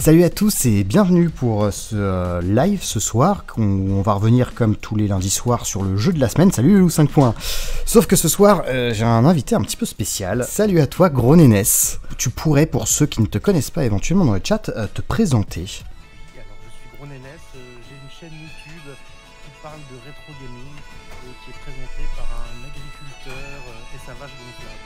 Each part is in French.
Salut à tous et bienvenue pour ce live ce soir, où on va revenir comme tous les lundis soirs sur le jeu de la semaine. Salut Loulou 5 points. Sauf que ce soir, j'ai un invité un petit peu spécial. Salut à toi Gros Nénès. Tu pourrais, pour ceux qui ne te connaissent pas éventuellement dans le chat, te présenter. Alors je suis Gros Nénès, j'ai une chaîne YouTube qui parle de rétro gaming et qui est présentée par un agriculteur et sa vache gonflable.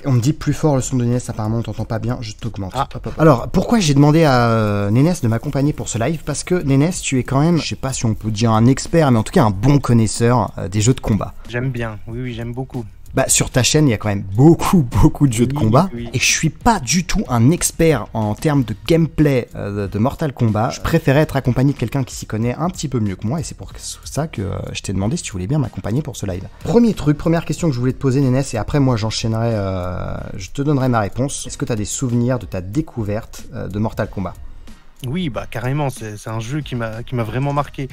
On me dit plus fort le son de Nénès, apparemment on t'entend pas bien, je t'augmente. Alors, pourquoi j'ai demandé à Nénès de m'accompagner pour ce live? Parce que Nénès, tu es quand même, je sais pas si on peut dire un expert, mais en tout cas un bon connaisseur des jeux de combat. J'aime bien, oui, j'aime beaucoup. Bah, sur ta chaîne, il y a quand même beaucoup de jeux de combat. Oui. Et je suis pas du tout un expert en termes de gameplay de Mortal Kombat. Je préférais être accompagné de quelqu'un qui s'y connaît un petit peu mieux que moi. Et c'est pour ça que je t'ai demandé si tu voulais bien m'accompagner pour ce live. Première question que je voulais te poser, Nénès, et après moi j'enchaînerai, je te donnerai ma réponse. Est-ce que tu as des souvenirs de ta découverte de Mortal Kombat? Oui, bah carrément, c'est un jeu qui m'a vraiment marqué.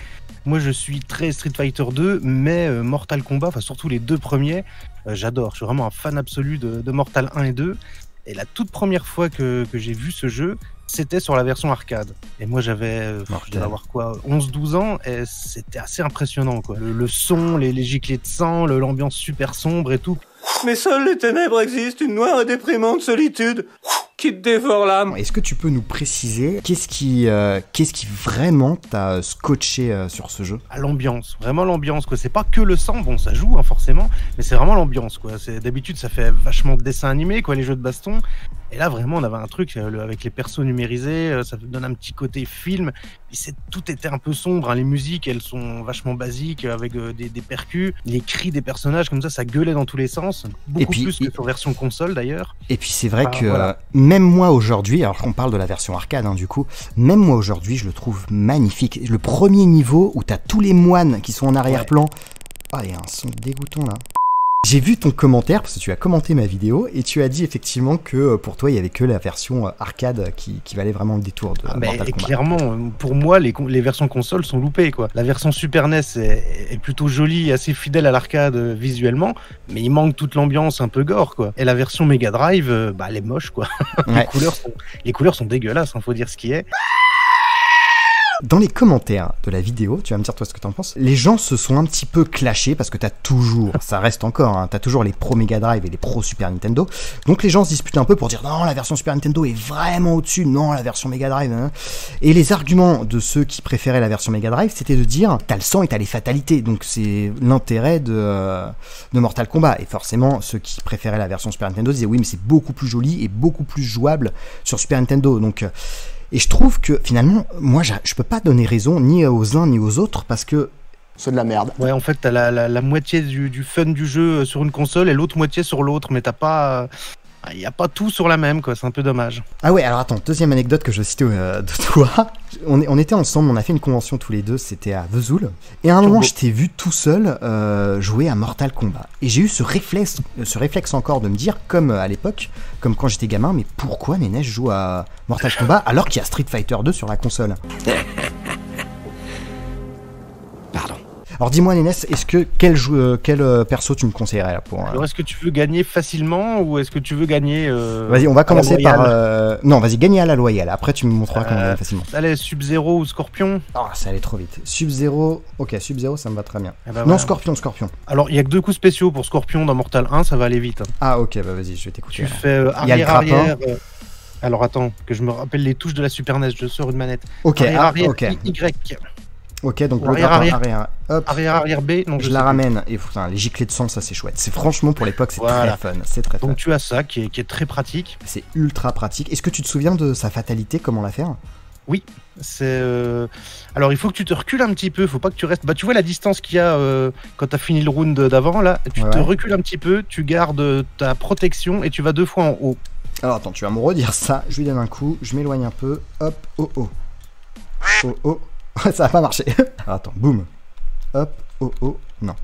Moi je suis très Street Fighter 2, mais Mortal Kombat, enfin surtout les deux premiers, j'adore. Je suis vraiment un fan absolu de Mortal 1 et 2. Et la toute première fois que j'ai vu ce jeu, c'était sur la version arcade. Et moi j'avais, je devais avoir quoi, 11-12 ans, et c'était assez impressionnant, quoi. Le son, les giclées de sang, l'ambiance super sombre et tout. Mais seules les ténèbres existent, une noire et déprimante solitude qui te dévore l'âme. Est-ce que tu peux nous préciser qu'est-ce qui vraiment t'a scotché sur ce jeu? L'ambiance, vraiment l'ambiance, quoi. C'est pas que le sang, bon ça joue hein, forcément, mais c'est vraiment l'ambiance, quoi. D'habitude ça fait vachement de dessin animé, quoi, les jeux de baston. Et là vraiment on avait un truc avec les persos numérisés, ça donne un petit côté film. Et tout était un peu sombre, hein. Les musiques elles sont vachement basiques avec des percus, les cris des personnages comme ça gueulait dans tous les sens, beaucoup plus que sur version console d'ailleurs. Et puis c'est vrai que même moi aujourd'hui, alors qu'on parle de la version arcade hein, du coup, même moi aujourd'hui je le trouve magnifique. Le premier niveau où t'as tous les moines qui sont en arrière-plan, il y a un son dégoûtant là. J'ai vu ton commentaire, parce que tu as commenté ma vidéo, et tu as dit effectivement que pour toi, il n'y avait que la version arcade qui valait vraiment le détour de Mortal Kombat. Clairement, pour moi, les versions console sont loupées, quoi. La version Super NES est plutôt jolie, assez fidèle à l'arcade visuellement, mais il manque toute l'ambiance un peu gore, quoi. Et la version Mega Drive, elle est moche, quoi. Ouais. Les couleurs sont dégueulasses, hein, faut dire ce qui est. Dans les commentaires de la vidéo, tu vas me dire toi ce que t'en penses, les gens se sont un petit peu clashés parce que t'as toujours, ça reste encore, hein, t'as toujours les pro Mega Drive et les pro Super Nintendo, donc les gens se disputent un peu pour dire non la version Super Nintendo est vraiment au-dessus, non la version Mega Drive, hein. Et les arguments de ceux qui préféraient la version Mega Drive c'était de dire t'as le sang et t'as les fatalités, donc c'est l'intérêt de Mortal Kombat, et forcément ceux qui préféraient la version Super Nintendo disaient oui mais c'est beaucoup plus joli et beaucoup plus jouable sur Super Nintendo, donc... Et je trouve que finalement, moi je peux pas donner raison ni aux uns ni aux autres parce que c'est de la merde. Ouais, en fait, t'as la moitié du fun du jeu sur une console et l'autre moitié sur l'autre, mais t'as pas... Il n'y a pas tout sur la même, quoi. C'est un peu dommage. Ah ouais, alors attends, deuxième anecdote que je citais de toi. On était ensemble, on a fait une convention tous les deux, c'était à Vesoul. Et à un moment, je t'ai vu tout seul jouer à Mortal Kombat. Et j'ai eu ce réflexe encore de me dire, comme à l'époque, comme quand j'étais gamin, mais pourquoi Nénès joue à Mortal Kombat alors qu'il y a Street Fighter 2 sur la console? Alors dis-moi Nénès, est-ce que quel perso tu me conseillerais là pour Alors est-ce que tu veux gagner facilement ou est-ce que tu veux gagner Vas-y, on va commencer par non, vas-y, gagner à la loyale. Après tu me montreras comment gagner facilement. Allez, Sub-Zero ou Scorpion? Ça allait trop vite. Sub-Zero. OK, Sub-Zero, ça me va très bien. Ben non, voilà. Scorpion. Alors, il y a que 2 coups spéciaux pour Scorpion dans Mortal 1, ça va aller vite. Ah OK, bah vas-y, je vais t'écouter. Tu fais arrière. Alors attends, que je me rappelle les touches de la Super NES, je sors une manette. OK, arrière, OK. Y. OK, donc le grappin arrière. Hop. Arrière B. Non, je la ramène. Et putain, les giclées de sang, ça c'est chouette. C'est franchement pour l'époque, c'est très fun. C'est très fun. Donc tu as ça qui est très pratique. C'est ultra pratique. Est-ce que tu te souviens de sa fatalité, comment la faire? Oui, c'est. Alors il faut que tu te recules un petit peu. Faut pas que tu restes. Bah tu vois la distance qu'il y a quand t'as fini le round d'avant là. Tu te recules un petit peu. Tu gardes ta protection et tu vas 2 fois en haut. Alors attends, tu vas me redire ça. Je lui donne un coup. Je m'éloigne un peu. Hop, oh. Ça va pas marcher. Alors, attends, boum. Hop, non.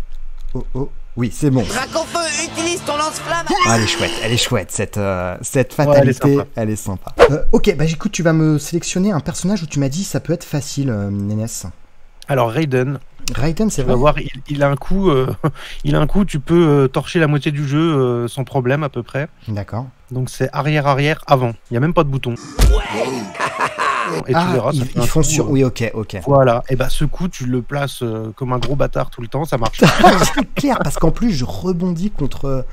Oui, c'est bon. Dracofeu, utilise ton lance-flamme. Elle est chouette, cette fatalité, elle est sympa. Ok, bah écoute, tu vas me sélectionner un personnage où tu m'as dit ça peut être facile, Nénès. Alors Raiden. Raiden, c'est vrai. Tu vas voir, il a un coup, tu peux torcher la moitié du jeu sans problème à peu près. D'accord. Donc c'est arrière, avant. Il n'y a même pas de bouton. et tu verras. Ça fait ils un font coup, sur. Oui, ok. Voilà, et bah ce coup, tu le places comme un gros bâtard tout le temps, ça marche. C'est clair, parce qu'en plus, je rebondis contre.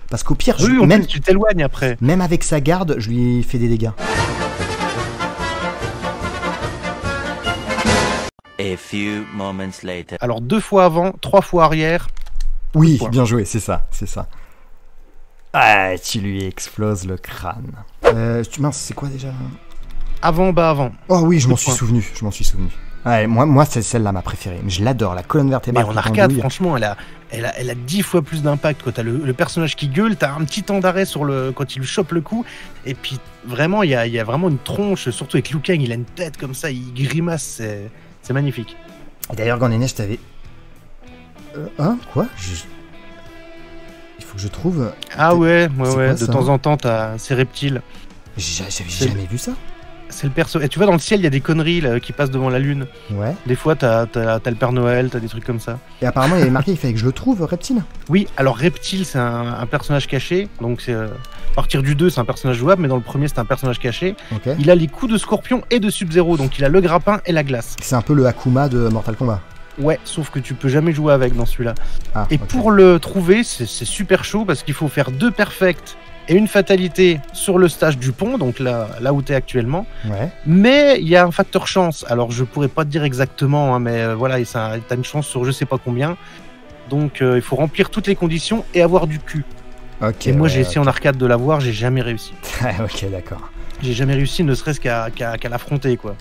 Parce qu'au pire, Oui, en même, plus, tu t'éloignes après. même avec sa garde, je lui fais des dégâts. A few moments later. Alors 2 fois avant, 3 fois arrière. Oui, point. bien joué, c'est ça. Ah, tu lui exploses le crâne. Mince, c'est quoi déjà? Avant, bas, avant. Oh oui, je m'en Point. suis souvenu. Ouais, moi c'est celle-là ma préférée. Mais je l'adore, la colonne Mais vertébrale. en qui arcade, pendouille. franchement, elle a 10 fois plus d'impact. Quand t'as le personnage qui gueule, t'as un petit temps d'arrêt quand il lui chope le coup. Et puis, vraiment, il y a vraiment une tronche, surtout avec Liu Kang, il a une tête comme ça, il grimace, c'est magnifique. Et d'ailleurs, Gandénèche, t'avais. Hein? Quoi? Il faut que je trouve. Ah ouais, c'est quoi, de ça temps en temps, t'as ces reptiles. J'avais C'est- jamais vu ça. C'est le perso. Et tu vois, dans le ciel, il y a des conneries là, qui passent devant la lune. Ouais. Des fois, t'as le Père Noël, t'as des trucs comme ça. Et apparemment, il avait marqué, il fallait que je le trouve, Reptile. Oui, alors Reptile, c'est un personnage caché. Donc, c'est, à partir du 2, c'est un personnage jouable, mais dans le premier, c'est un personnage caché. Ok. Il a les coups de Scorpion et de Sub-Zero, donc il a le grappin et la glace. C'est un peu le Akuma de Mortal Kombat. Ouais, sauf que tu peux jamais jouer avec dans celui-là. Ah, Et ok. pour le trouver, c'est super chaud parce qu'il faut faire 2 perfects et une fatalité sur le stage du pont, donc là où t'es actuellement. Ouais. Mais il y a un facteur chance. Alors je pourrais pas te dire exactement, hein, mais voilà, t'as une chance sur je sais pas combien. Donc il faut remplir toutes les conditions et avoir du cul. Ok. Et moi ouais, j'ai essayé en arcade de l'avoir, j'ai jamais réussi. Ok, d'accord. J'ai jamais réussi, ne serait-ce qu'à l'affronter, quoi.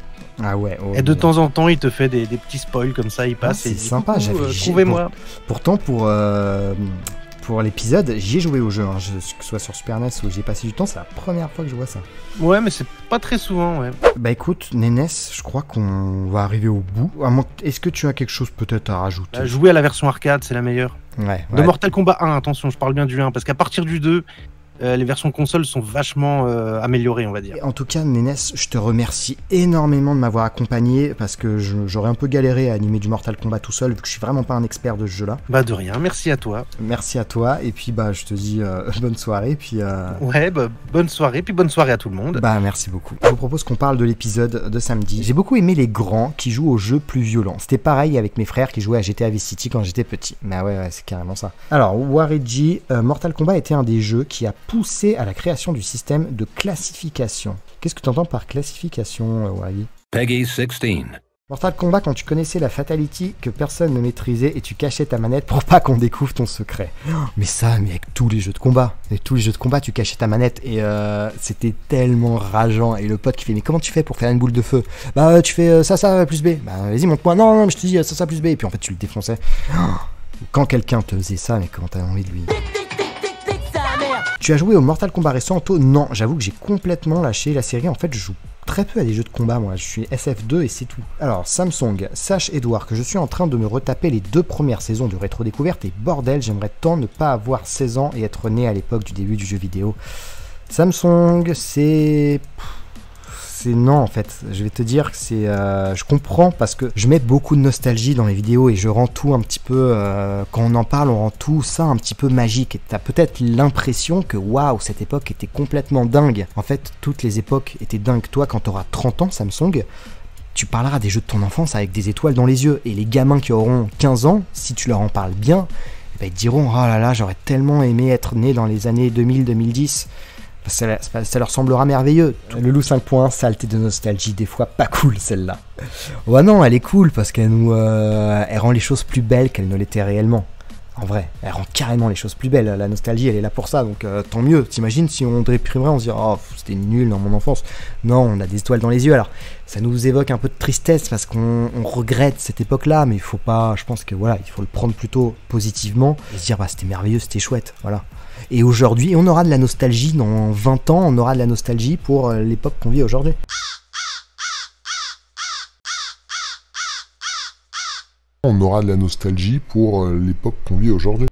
Ah ouais. Oh, Et de mais- temps en temps, il te fait des petits spoils comme ça, il passe c'est et il dit, sympa, coucou, j'avais- trouvez-moi. Pourtant, pour l'épisode, j'y ai joué au jeu, hein, que ce soit sur Super NES où j'ai passé du temps, c'est la première fois que je vois ça. Ouais, mais c'est pas très souvent, ouais. Bah écoute, Nénès, je crois qu'on va arriver au bout. Est-ce que tu as quelque chose peut-être à rajouter? Jouer à la version arcade, c'est la meilleure. Ouais. De Mortal Kombat 1, attention, je parle bien du 1, parce qu'à partir du 2, les versions consoles sont vachement améliorées, on va dire. En tout cas, Nénès, je te remercie énormément de m'avoir accompagné parce que j'aurais un peu galéré à animer du Mortal Kombat tout seul vu que je suis vraiment pas un expert de ce jeu-là. Bah de rien, merci à toi. Merci à toi et puis bah je te dis bonne soirée puis Ouais, bah, bonne soirée, puis bonne soirée à tout le monde. bah merci beaucoup. Je vous propose qu'on parle de l'épisode de samedi. J'ai beaucoup aimé les grands qui jouent aux jeux plus violents. C'était pareil avec mes frères qui jouaient à GTA Vice City quand j'étais petit. Mais ouais, c'est carrément ça. Alors, Wariji, Mortal Kombat était un des jeux qui a poussé à la création du système de classification. Qu'est-ce que tu entends par classification, Wariji? Peggy 16. Mortal Kombat, quand tu connaissais la fatality que personne ne maîtrisait et tu cachais ta manette pour pas qu'on découvre ton secret. Mais avec tous les jeux de combat. Avec tous les jeux de combat, tu cachais ta manette et c'était tellement rageant. Et le pote qui fait, mais comment tu fais pour faire une boule de feu? Bah tu fais ça plus B. Bah vas-y, montre-moi. Non, je te dis ça plus B. Et puis en fait, tu le défonçais. Quand quelqu'un te faisait ça, mais comment t'as envie de lui... Tu as joué au Mortal Kombat récent, Anto? Non, j'avoue que j'ai complètement lâché la série. En fait, je joue très peu à des jeux de combat, moi. Je suis SF2 et c'est tout. Alors, Samsung, sache Edouard que je suis en train de me retaper les 2 premières saisons de Rétro Découverte et bordel, j'aimerais tant ne pas avoir 16 ans et être né à l'époque du début du jeu vidéo. Samsung, c'est non en fait, je vais te dire que c'est je comprends parce que je mets beaucoup de nostalgie dans les vidéos et je rends tout un petit peu quand on en parle, on rend tout ça un petit peu magique et t'as peut-être l'impression que waouh, cette époque était complètement dingue. En fait, toutes les époques étaient dingues. Toi, quand t'auras 30 ans, Samsung, tu parleras des jeux de ton enfance avec des étoiles dans les yeux et les gamins qui auront 15 ans, si tu leur en parles bien, eh ben, ils te diront oh là là, j'aurais tellement aimé être né dans les années 2000-2010. Ça leur semblera merveilleux. Le loup 5.1, saleté de nostalgie, des fois pas cool celle-là. Ouais non, elle est cool parce qu'elle elle rend les choses plus belles qu'elles ne l'étaient réellement. En vrai, elle rend carrément les choses plus belles. La nostalgie, elle est là pour ça, donc tant mieux. T'imagines si on déprimerait, on se dirait oh c'était nul dans mon enfance. Non, on a des étoiles dans les yeux. Alors ça nous évoque un peu de tristesse parce qu'on regrette cette époque-là, mais il faut pas. Je pense que voilà, il faut le prendre plutôt positivement et se dire bah c'était merveilleux, c'était chouette, voilà. Et aujourd'hui, on aura de la nostalgie dans 20 ans, on aura de la nostalgie pour l'époque qu'on vit aujourd'hui. On aura de la nostalgie pour l'époque qu'on vit aujourd'hui.